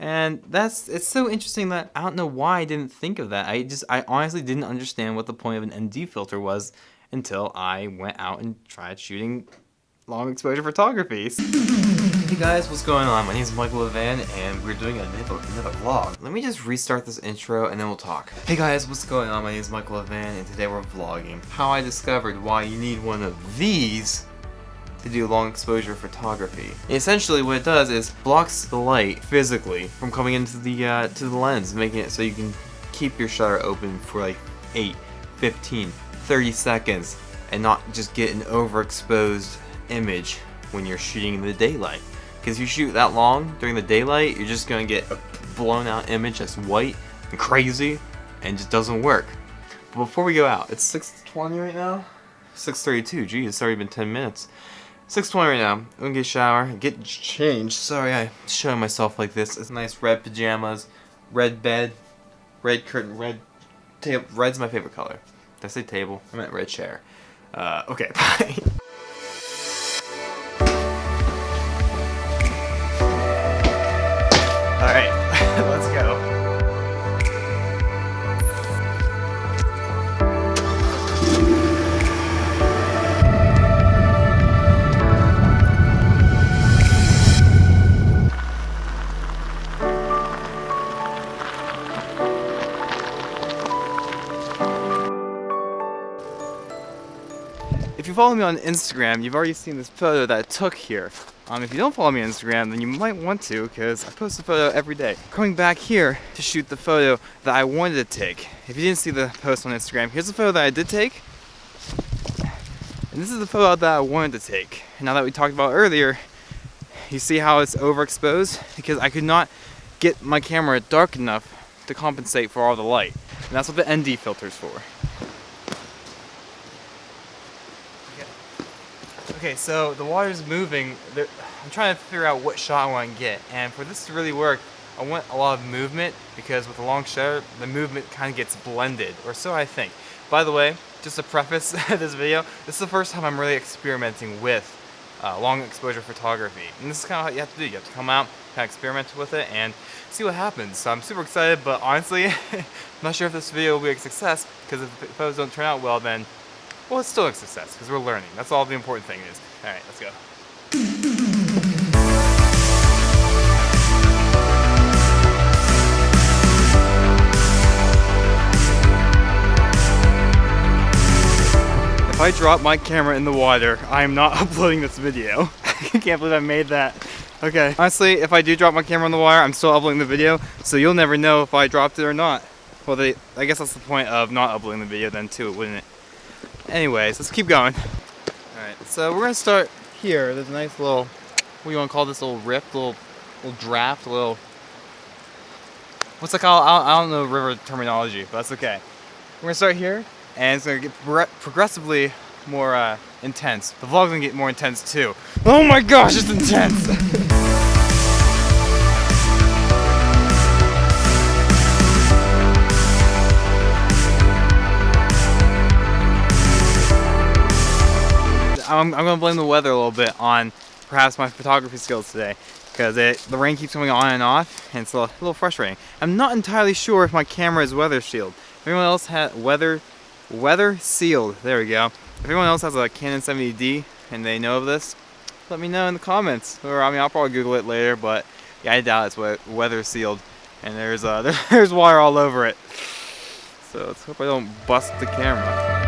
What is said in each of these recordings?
And it's so interesting that I don't know why I didn't think of that. I honestly didn't understand what the point of an ND filter was until I went out and tried shooting long exposure photography. Hey guys, what's going on? My name is Michael Levan and we're doing another vlog. Let me just restart this intro and then we'll talk. Hey guys, what's going on? My name is Michael Levan and today we're vlogging how I discovered why you need one of these to do long exposure photography. Essentially what it does is blocks the light physically from coming into the to the lens, making it so you can keep your shutter open for like 8, 15, 30 seconds and not just get an overexposed image when you're shooting in the daylight. Because if you shoot that long during the daylight, you're just going to get a blown out image that's white and crazy and just doesn't work. But before we go out, it's 6:20 right now? 6:32, geez, it's already been 10 minutes. 6:20 right now. I'm gonna get a shower, get changed. Sorry, I'm showing myself like this. It's nice red pajamas, red bed, red curtain, red table. Red's my favorite color. Did I say table? I meant red chair. Okay, bye. Alright, let's go. If you follow me on Instagram, you've already seen this photo that I took here. If you don't follow me on Instagram, then you might want to, because I post a photo every day. Coming back here to shoot the photo that I wanted to take. If you didn't see the post on Instagram, here's the photo that I did take. And this is the photo that I wanted to take. And now that we talked about earlier, you see how it's overexposed? Because I could not get my camera dark enough to compensate for all the light. And that's what the ND filter's for. Okay, so the water's moving. I'm trying to figure out what shot I want to get, and for this to really work, I want a lot of movement, because with a long shutter, the movement kind of gets blended, or so I think. By the way, just to preface this video, this is the first time I'm really experimenting with long exposure photography, and this is kind of what you have to do. You have to come out, kind of experiment with it, and see what happens. So I'm super excited, but honestly, I'm not sure if this video will be a success, because if the photos don't turn out well, then well, it's still a success, because we're learning. That's all the important thing is. Alright, let's go. If I drop my camera in the water, I am not uploading this video. I can't believe I made that. Okay. Honestly, if I do drop my camera in the water, I'm still uploading the video, so you'll never know if I dropped it or not. Well, I guess that's the point of not uploading the video then too, wouldn't it? Anyways, let's keep going. Alright, so we're gonna start here. There's a nice little, what do you want to call this, little rift, little draft, little, what's it called? I don't know river terminology, but that's okay. We're gonna start here, and it's gonna get progressively more intense. The vlog's gonna get more intense too. Oh my gosh, it's intense! I'm gonna blame the weather a little bit on perhaps my photography skills today, because the rain keeps coming on and off, and it's a little frustrating. I'm not entirely sure if my camera is weather sealed. If anyone else has weather sealed, there we go. If anyone else has a Canon 70D and they know of this, let me know in the comments. Or I mean, I'll probably Google it later, but yeah, I doubt it's weather sealed. And there's there's water all over it. So let's hope I don't bust the camera.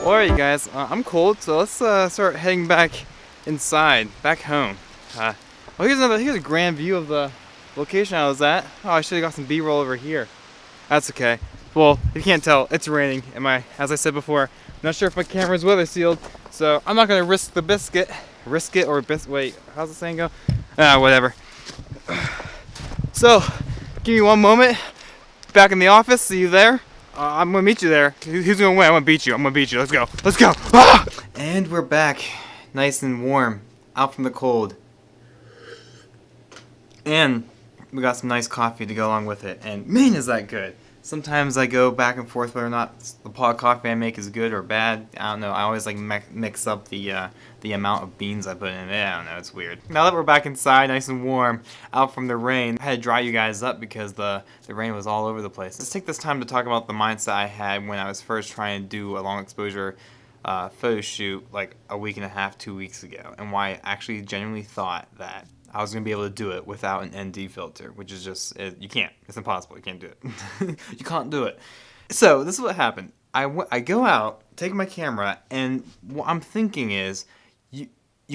Alright you guys, I'm cold, so let's start heading back inside, back home. Well, here's a grand view of the location I was at. Oh, I should have got some B-roll over here. That's okay. Well, if you can't tell, it's raining, and as I said before, I'm not sure if my camera's weather sealed, so I'm not gonna risk the biscuit. Risk it or wait, how's the saying go? Whatever. So, give me one moment. Back in the office, see you there. I'm gonna meet you there. Who's gonna win? I'm gonna beat you. Let's go. Let's go. Ah! And we're back, nice and warm, out from the cold. And we got some nice coffee to go along with it, and man, is that good. Sometimes I go back and forth whether or not the pot coffee I make is good or bad. I don't know. I always like mix up the amount of beans I put in it. I don't know. It's weird. Now that we're back inside, nice and warm, out from the rain, I had to dry you guys up because the rain was all over the place. Let's take this time to talk about the mindset I had when I was first trying to do a long exposure photo shoot like a week and a half, 2 weeks ago, and why I actually genuinely thought that I was going to be able to do it without an ND filter, which is just, you can't. It's impossible. You can't do it. You can't do it. So this is what happened. I go out, take my camera, and what I'm thinking is, you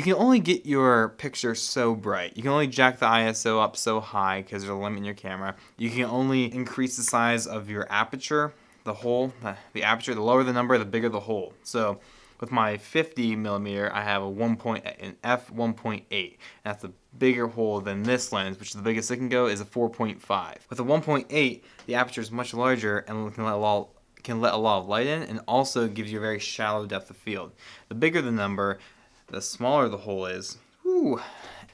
can only get your picture so bright. You can only jack the ISO up so high because there's a limit in your camera. You can only increase the size of your aperture, the hole, the aperture. The lower the number, the bigger the hole. So with my 50 millimeter, I have an f1.8. That's a bigger hole than this lens, which is the biggest it can go, is a 4.5. With a 1.8, the aperture is much larger and can let a lot of light in, and also gives you a very shallow depth of field. The bigger the number, the smaller the hole is. Whew.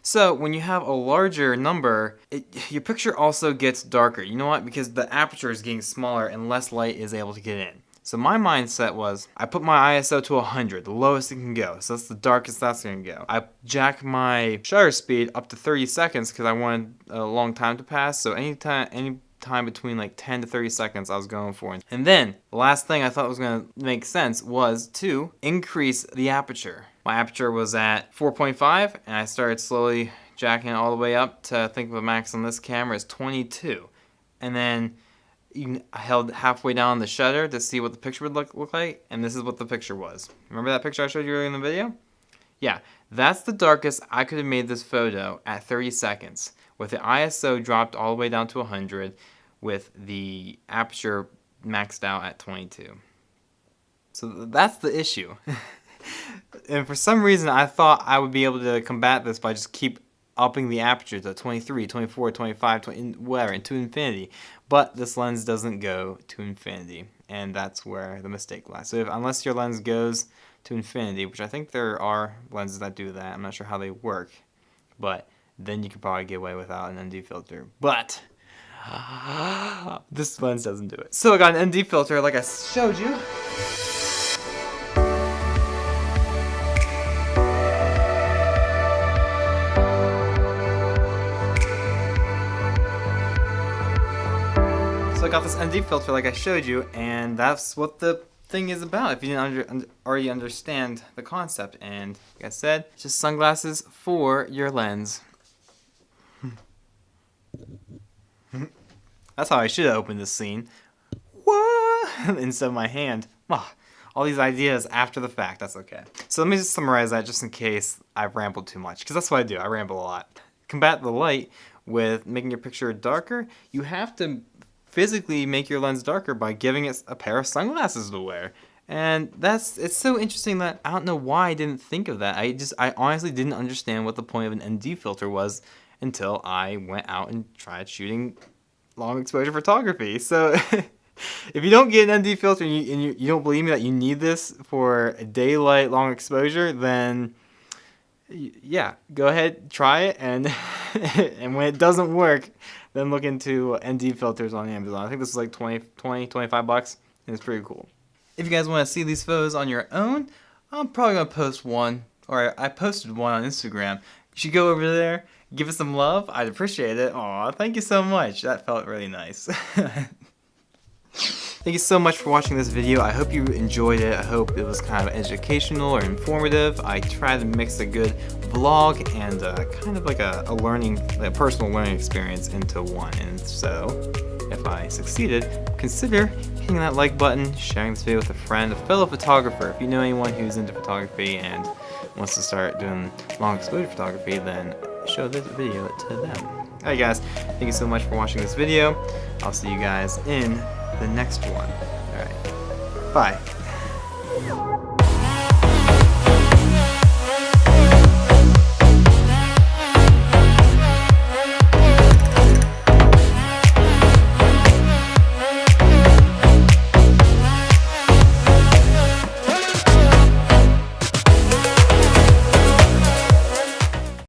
So when you have a larger number, your picture also gets darker. You know what? Because the aperture is getting smaller and less light is able to get in. So my mindset was, I put my ISO to 100, the lowest it can go. So that's the darkest that's going to go. I jack my shutter speed up to 30 seconds because I wanted a long time to pass. So any time between like 10 to 30 seconds I was going for. And then the last thing I thought was going to make sense was to increase the aperture. My aperture was at 4.5 and I started slowly jacking it all the way up to, I think the max on this camera is 22. And then I held halfway down the shutter to see what the picture would look like, and this is what the picture was. Remember that picture I showed you earlier in the video? Yeah, that's the darkest I could have made this photo at 30 seconds, with the ISO dropped all the way down to 100, with the aperture maxed out at 22. So that's the issue. And for some reason I thought I would be able to combat this by just keep upping the aperture to 23, 24, 25, 20, whatever, to infinity. But this lens doesn't go to infinity, and that's where the mistake lies. So unless your lens goes to infinity, which I think there are lenses that do that, I'm not sure how they work, but then you could probably get away without an ND filter. But this lens doesn't do it. So I got an ND filter like I showed you. So I got this ND filter like I showed you, and that's what the thing is about if you didn't already understand the concept. And like I said, it's just sunglasses for your lens. That's how I should have opened this scene. What? Instead of my hand. All these ideas after the fact, that's okay. So let me just summarize that just in case I've rambled too much, because that's what I do, I ramble a lot. Combat the light with making your picture darker, you have to physically make your lens darker by giving it a pair of sunglasses to wear. And it's so interesting that I don't know why I didn't think of that. I honestly didn't understand what the point of an ND filter was until I went out and tried shooting long exposure photography. So if you don't get an ND filter and you don't believe me that you need this for a daylight long exposure, then yeah, go ahead, try it, and and when it doesn't work, then look into ND filters on Amazon. I think this is like 25 bucks, and it's pretty cool. If you guys want to see these photos on your own, I'm probably going to post one, or I posted one on Instagram. You should go over there, give it some love. I'd appreciate it. Aw, thank you so much. That felt really nice. Thank you so much for watching this video. I hope you enjoyed it. I hope it was kind of educational or informative. I tried to mix a good vlog and kind of like a personal learning experience into one. And so, if I succeeded, consider hitting that like button, sharing this video with a friend, a fellow photographer. If you know anyone who's into photography and wants to start doing long exposure photography, then show this video to them. Alright guys, thank you so much for watching this video. I'll see you guys in the next one. Alright, bye.